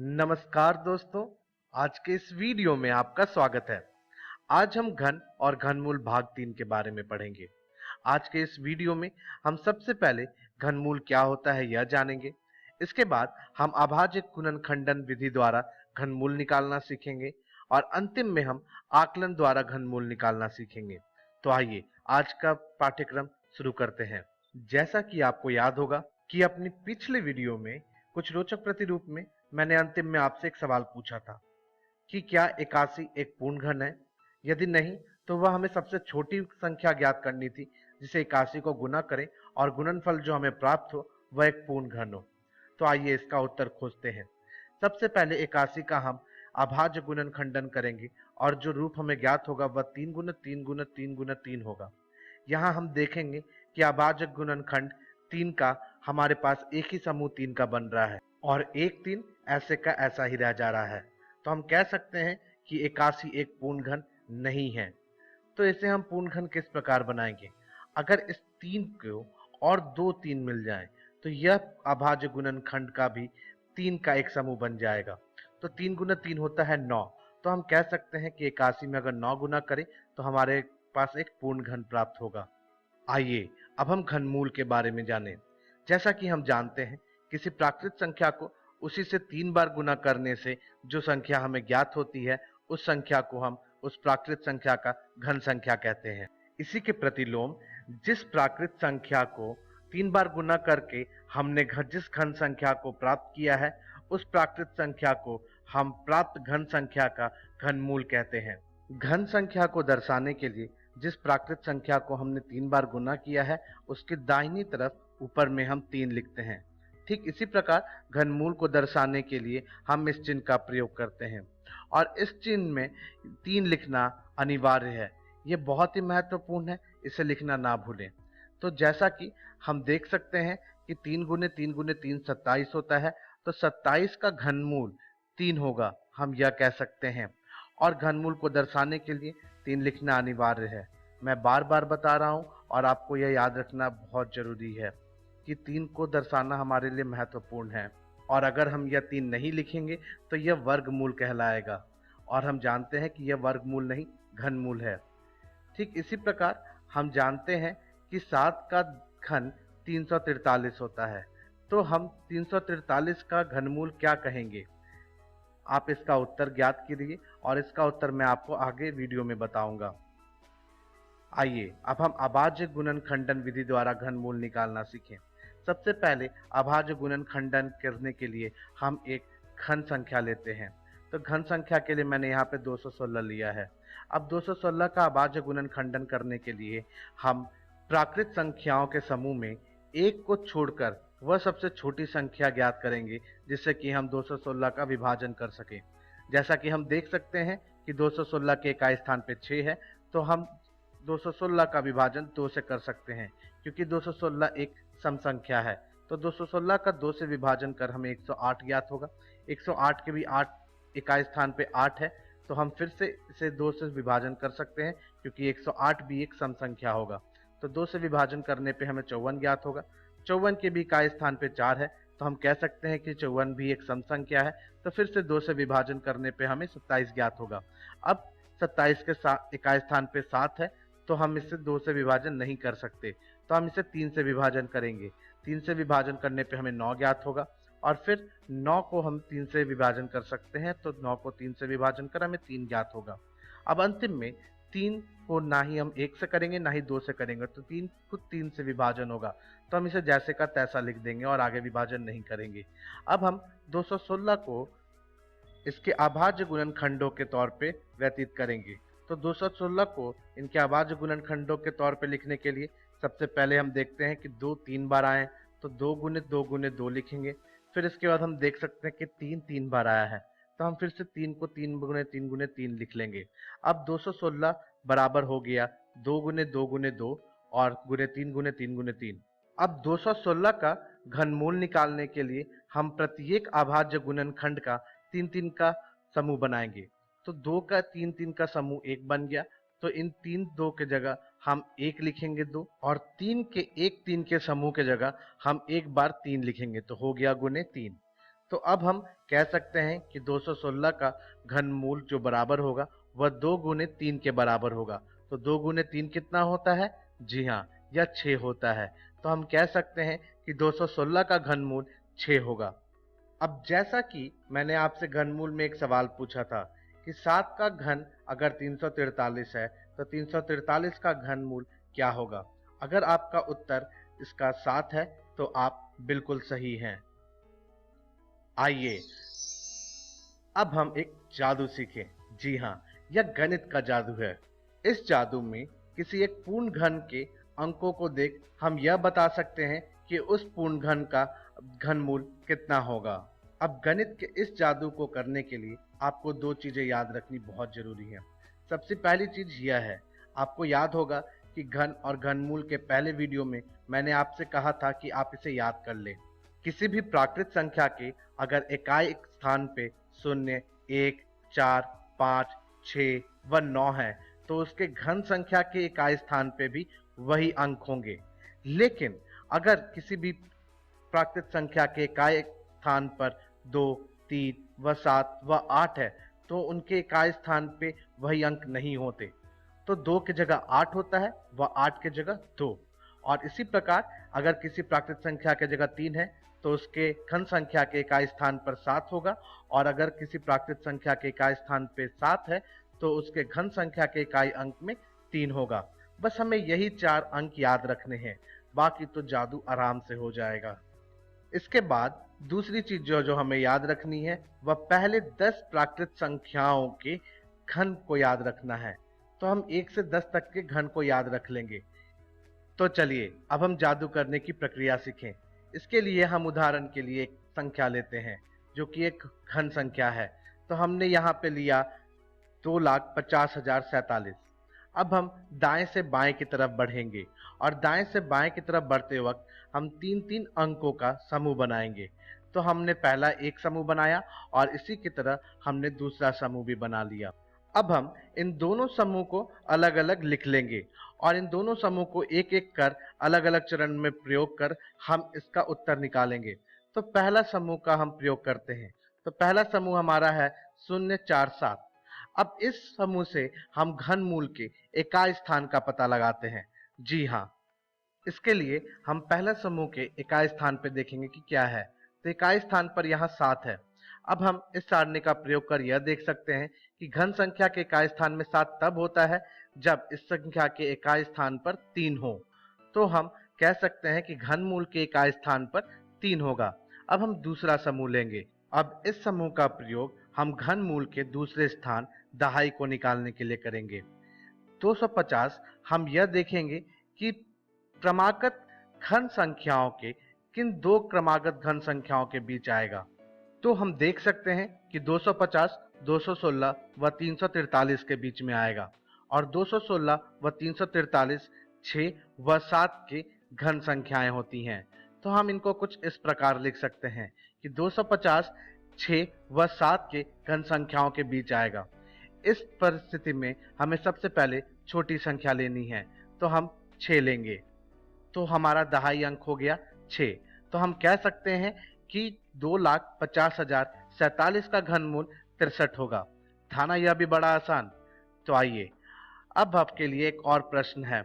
नमस्कार दोस्तों। आज के इस वीडियो में आपका स्वागत है। आज हम घन और घनमूल भाग 3 के बारे में पढ़ेंगे। आज के इस वीडियो में हम सबसे पहले घनमूल क्या होता है यह जानेंगे। इसके बाद हम अभाज्य गुणनखंडन विधि द्वारा घनमूल निकालना सीखेंगे और अंतिम में हम आकलन द्वारा घनमूल निकालना सीखेंगे। तो आइए आज का पाठ्यक्रम शुरू करते हैं। जैसा कि आपको याद होगा कि अपनी पिछले वीडियो में कुछ रोचक प्रतिरूप में मैंने अंतिम में आपसे एक सवाल पूछा था कि क्या 81 एक पूर्ण घन है। यदि नहीं तो वह हमें सबसे छोटी संख्या ज्ञात करनी थी जिसे 81 को गुना करें और गुणनफल जो हमें प्राप्त हो वह एक पूर्ण घन हो। तो आइए इसका उत्तर खोजते हैं। सबसे पहले 81 का हम अभाज्य गुणनखंडन करेंगे और जो रूप हमें ज्ञात होगा वह 3 गुना 3 गुना 3 गुना 3 होगा। यहाँ हम देखेंगे कि अभाज्य गुणनखंड 3 का हमारे पास एक ही समूह 3 का बन रहा है और एक 3 ऐसे का ऐसा ही रह जा रहा है। तो हम कह सकते हैं कि 81 एक पूर्ण घन नहीं है। तो इसे हम पूर्ण घन किस प्रकार बनाएंगे? अगर इस 3 को और 2 3 मिल जाएं तो यह अभाज्य गुणनखंड का भी 3 का एक समूह बन जाएगा। तो 3 गुना 3 होता है 9। तो हम कह सकते हैं कि 81 में अगर 9 गुना करें तो हमारे पास एक पूर्ण घन प्राप्त होगा। आइए अब हम घनमूल के बारे में जानें। जैसा कि हम जानते हैं किसी प्राकृत संख्या को उसी से 3 बार गुना करने से जो संख्या हमें ज्ञात होती है उस संख्या को हम उस प्राकृत संख्या का घन संख्या कहते हैं। इसी के प्रतिलोम जिस प्राकृत संख्या को 3 बार गुना करके हमने जिस घन संख्या को प्राप्त किया है उस प्राकृत संख्या को हम प्राप्त घन संख्या का घनमूल कहते हैं। घन संख्या को दर्शाने के लिए जिस प्राकृत संख्या को हमने 3 बार गुना किया है उसके दाहिनी तरफ ऊपर में हम 3 लिखते हैं। ठीक इसी प्रकार घनमूल को दर्शाने के लिए हम इस चिन्ह का प्रयोग करते हैं और इस चिन्ह में 3 लिखना अनिवार्य है। ये बहुत ही महत्वपूर्ण है, इसे लिखना ना भूलें। तो जैसा कि हम देख सकते हैं कि 3 गुने 3 गुने 3 27 होता है। तो 27 का घनमूल 3 होगा, हम यह कह सकते हैं। और घनमूल को दर्शाने के लिए 3 लिखना अनिवार्य है। मैं बार बार बता रहा हूं और आपको यह याद रखना बहुत जरूरी है कि 3 को दर्शाना हमारे लिए महत्वपूर्ण है। और अगर हम यह 3 नहीं लिखेंगे तो यह वर्गमूल कहलाएगा और हम जानते हैं कि यह वर्गमूल नहीं घनमूल है। ठीक इसी प्रकार हम जानते हैं कि 7 का घन 343 होता है। तो हम 343 का घनमूल क्या कहेंगे? आप इसका उत्तर ज्ञात कीजिए और इसका उत्तर मैं आपको आगे वीडियो में बताऊंगा। आइए अब हम अभाज्य गुणनखंडन विधि द्वारा घनमूल निकालना सीखें। सबसे पहले अभाज्य गुणनखंडन करने के लिए हम एक घन संख्या लेते हैं। तो घन संख्या के लिए मैंने यहाँ पे 216 लिया है। अब 216 का अभाज्य गुणनखंडन करने के लिए हम प्राकृत संख्याओं के समूह में एक को छोड़कर वह सबसे छोटी संख्या ज्ञात करेंगे जिससे कि हम 216 का विभाजन कर सकें। जैसा कि हम देख सकते हैं कि 216 के इकाई स्थान पे 6 है। तो हम 216 का विभाजन 2 से कर सकते हैं क्योंकि 216 एक सम संख्या है। तो 216 का 2 से विभाजन कर हमें 108 ज्ञात होगा। 108 के भी 8 इकाई स्थान पे 8 है। तो हम फिर से इसे 2 से विभाजन कर सकते हैं क्योंकि 108 भी एक सम संख्या होगा। तो 2 से विभाजन करने पे हमें 54 ज्ञात होगा। 54 के भी इकाई स्थान पे 4 है। तो हम कह सकते हैं कि 54 भी एक सम संख्या है। तो फिर से 2 से विभाजन करने पे हमें 27 ज्ञात होगा। अब 27 के इकाई स्थान पे 7 है। तो हम इसे 2 से विभाजन नहीं कर सकते। तो हम इसे 3 से विभाजन करेंगे। 3 से विभाजन करने पे हमें 9 ज्ञात होगा और फिर 9 को हम 3 से विभाजन कर सकते हैं। तो 9 को 3 से विभाजन कर हमें 3 ज्ञात होगा। अब अंतिम में 3 को ना ही हम 1 से करेंगे ना ही 2 से करेंगे। तो 3 खुद 3 से विभाजन होगा। तो हम इसे जैसे का तैसा लिख देंगे और आगे विभाजन नहीं करेंगे। अब हम 216 को इसके अभाज्य गुणनखंडों के तौर पे व्यतीत करेंगे। तो 216 को इनके अभाज्य गुणनखंडों के तौर पे लिखने के लिए सबसे पहले हम देखते हैं कि 2 3 बार आए। तो 2 गुने 2 गुने 2 लिखेंगे। फिर इसके बाद हम देख सकते हैं कि 3 3 बार आया है। तो हम फिर से 3 को 3 गुने 3 गुने 3 लिख लेंगे। अब 216 बराबर हो गया 2 गुने 2 गुने 2 और गुने 3 गुने 3 गुने 3। अब 216 का घनमूल निकालने के लिए हम प्रत्येक अभाज्य गुणनखंड का 3 3 का समूह बनाएंगे। तो 2 का 3 3 का समूह 1 बन गया। तो इन 3 2 के जगह हम 1 लिखेंगे 2 और 3 के 1 3 के समूह के जगह हम एक बार 3 लिखेंगे। तो हो गया गुने 3। तो अब हम कह सकते हैं कि 216 का घनमूल जो बराबर होगा वह 2 गुने 3 के बराबर होगा। तो 2 गुने 3 कितना होता है? जी हाँ, यह 6 होता है। तो हम कह सकते हैं कि 216 का घनमूल 6 होगा। अब जैसा कि मैंने आपसे घनमूल में एक सवाल पूछा था कि 7 का घन अगर 343 है तो 343 का घनमूल क्या होगा? अगर आपका उत्तर इसका 7 है तो आप बिल्कुल सही हैं। आइए अब हम एक जादू सीखें। जी हाँ, यह गणित का जादू है। इस जादू में किसी एक पूर्ण घन के अंकों को देख हम यह बता सकते हैं कि उस पूर्ण घन का घनमूल कितना होगा। अब गणित के इस जादू को करने के लिए आपको 2 चीजें याद रखनी बहुत जरूरी है। सबसे पहली चीज यह है, आपको याद होगा कि घन और घनमूल के पहले वीडियो में मैंने आपसे कहा था कि आप इसे याद कर लें। किसी भी प्राकृत संख्या के अगर इकाई स्थान पे 0, 1, 4, 5, 6 व 9 है तो उसके घन संख्या के इकाई स्थान पे भी वही अंक होंगे। लेकिन अगर किसी भी प्राकृत संख्या के इकाई स्थान पर 2, 3 व 7 व 8 है तो उनके इकाई स्थान पे वही अंक नहीं होते। तो 2 की जगह 8 होता है व 8 की जगह 2। और इसी प्रकार अगर किसी प्राकृत संख्या की जगह 3 है तो उसके घन संख्या के इकाई स्थान पर 7 होगा, और अगर किसी प्राकृत संख्या के इकाई स्थान पे 7 है तो उसके घन संख्या के इकाई अंक में 3 होगा। बस हमें यही 4 अंक याद रखने हैं, बाकी तो जादू आराम से हो जाएगा। इसके बाद दूसरी चीज जो हमें याद रखनी है वह पहले 10 प्राकृत संख्याओं के घन को याद रखना है। तो हम 1 से 10 तक के घन को याद रख लेंगे। तो चलिए अब हम जादू करने की प्रक्रिया सीखें। इसके लिए हम उदाहरण के लिए एक संख्या लेते हैं जो कि एक घन संख्या है। तो हमने यहाँ पे लिया 2,50,047। अब हम दाएं से बाएं की तरफ बढ़ेंगे और दाएं से बाएं की तरफ बढ़ते वक्त हम 3-3 अंकों का समूह बनाएंगे। तो हमने पहला एक समूह बनाया और इसी की तरह हमने दूसरा समूह भी बना लिया। अब हम इन दोनों समूह को अलग अलग लिख लेंगे और इन दोनों समूह को एक एक कर अलग अलग चरण में प्रयोग कर हम इसका उत्तर निकालेंगे। तो पहला समूह का हम प्रयोग करते हैं। तो पहला समूह हमारा है 047। अब इस समूह से हम घनमूल के इकाई स्थान का पता लगाते हैं। जी हाँ, इसके लिए हम पहला समूह के इकाई स्थान पर देखेंगे कि क्या है। तो इकाई स्थान पर यहाँ 7 है। अब हम इस सारणी का प्रयोग कर यह देख सकते हैं कि घन संख्या के इकाई स्थान में 7 तब होता है जब इस संख्या के इकाई स्थान पर 3 हो। तो हम कह सकते हैं कि घनमूल के इकाई स्थान पर 3 होगा। अब हम दूसरा समूह लेंगे। अब इस समूह का प्रयोग हम घनमूल के दूसरे स्थान दहाई को निकालने के लिए करेंगे। 250 हम यह देखेंगे कि क्रमागत घन संख्याओं के किन दो क्रमागत घन संख्याओं के बीच आएगा। तो हम देख सकते हैं कि 250, 216 व 343 के बीच में आएगा, और 216 व 343 6 व 7 के घन संख्याएं होती हैं। तो हम इनको कुछ इस प्रकार लिख सकते हैं कि 250 6 व 7 के घन संख्याओं के बीच आएगा। इस परिस्थिति में हमें सबसे पहले छोटी संख्या लेनी है, तो हम 6 लेंगे। तो हमारा दहाई अंक हो गया 6। तो हम कह सकते हैं कि 2,50,047 का घनमूल 63 होगा। था ना यह भी बड़ा आसान। तो आइए अब आपके लिए एक और प्रश्न है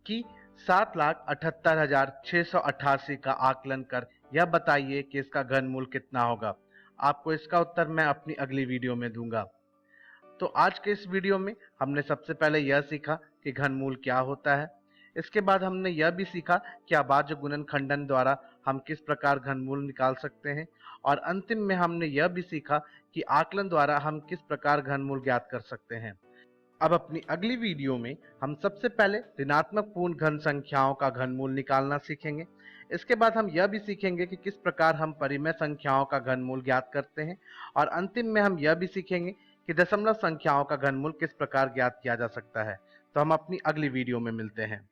कि 7,78,688 का आकलन कर यह बताइए कि इसका घनमूल कितना होगा। आपको इसका उत्तर मैं अपनी अगली वीडियो में दूंगा। तो आज के इस वीडियो में हमने सबसे पहले यह सीखा कि घनमूल क्या होता है। इसके बाद हमने यह भी सीखा कि अभाज्य गुणनखंडन द्वारा हम किस प्रकार घनमूल निकाल सकते हैं, और अंतिम में हमने यह भी सीखा कि आकलन द्वारा हम किस प्रकार घनमूल ज्ञात कर सकते हैं। अब अपनी अगली वीडियो में हम सबसे पहले ऋणात्मक पूर्ण घन संख्याओं का घनमूल निकालना सीखेंगे। इसके बाद हम यह भी सीखेंगे कि किस प्रकार हम परिमेय संख्याओं का घनमूल ज्ञात करते हैं, और अंतिम में हम यह भी सीखेंगे कि दशमलव संख्याओं का घनमूल किस प्रकार ज्ञात किया जा सकता है। तो हम अपनी अगली वीडियो में मिलते हैं।